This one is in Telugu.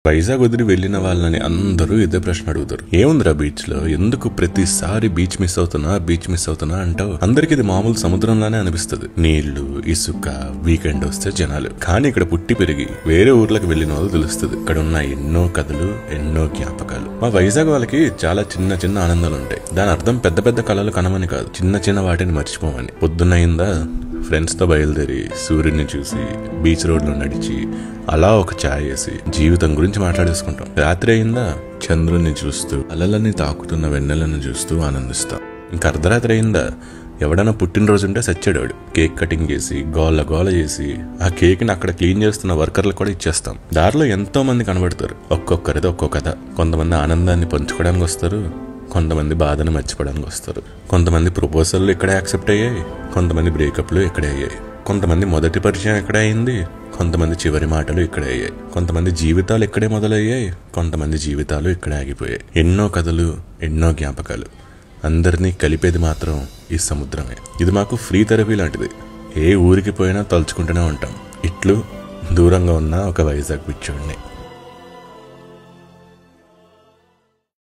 వైజాగ్ వదిలి వెళ్లిన వాళ్ళని అందరూ ఇదే ప్రశ్న అడుగుతారు. ఏముందిరా బీచ్ లో, ఎందుకు ప్రతిసారి బీచ్ మిస్ అవుతున్నా అంటావు? అందరికి ఇది మామూలు సముద్రంలానే అనిపిస్తుంది. నీళ్లు, ఇసుక, వీకెండ్ వస్తే జనాలు. కానీ ఇక్కడ పుట్టి పెరిగి వేరే ఊర్లకు వెళ్లిన వాళ్ళు తెలుస్తుంది ఇక్కడ ఉన్న ఎన్నో కథలు, ఎన్నో జ్ఞాపకాలు. మా వైజాగ్ వాళ్ళకి చాలా చిన్న చిన్న ఆనందాలు ఉంటాయి. దాని అర్థం పెద్ద పెద్ద కళలు కనమని కాదు, చిన్న చిన్న వాటిని మర్చిపోమని. పొద్దున్నయిందా ఫ్రెండ్స్ తో బయలుదేరి సూర్యుడిని చూసి బీచ్ రోడ్ లో నడిచి అలా ఒక ఛాయ్ వేసి జీవితం గురించి మాట్లాడేసుకుంటాం. రాత్రి అయిందా చంద్రుడిని చూస్తూ అలలని తాకుతున్న వెన్నెలను చూస్తూ ఆనందిస్తాం. ఇంకా అర్ధరాత్రి అయిందా ఎవడన్నా పుట్టినరోజు ఉంటే సచ్చాడు, కేక్ కటింగ్ చేసి గోల గోల చేసి ఆ కేక్ ని అక్కడ క్లీన్ చేస్తున్న వర్కర్లకు కూడా ఇచ్చేస్తాం. దారిలో ఎంతో మంది కనబడతారు, ఒక్కొక్కరిది ఒక్కో కథ. కొంతమంది ఆనందాన్ని పంచుకోవడానికి వస్తారు, కొంతమంది బాధను మర్చిపోవడానికి వస్తారు. కొంతమంది ప్రపోజల్లు ఇక్కడే యాక్సెప్ట్ అయ్యాయి, కొంతమంది బ్రేకప్లు ఇక్కడే అయ్యాయి. కొంతమంది మొదటి పరిచయం ఇక్కడే అయింది, కొంతమంది చివరి మాటలు ఇక్కడే అయ్యాయి. కొంతమంది జీవితాలు ఇక్కడే మొదలయ్యాయి, కొంతమంది జీవితాలు ఇక్కడే ఆగిపోయాయి. ఎన్నో కథలు, ఎన్నో జ్ఞాపకాలు. అందరినీ కలిపేది మాత్రం ఈ సముద్రమే. ఇది మాకు ఫ్రీ థెరపీ లాంటిది. ఏ ఊరికి పోయినా తలుచుకుంటూనే ఉంటాం. ఇట్లు దూరంగా ఉన్న ఒక వైజాగ్ పిచ్చోడిని.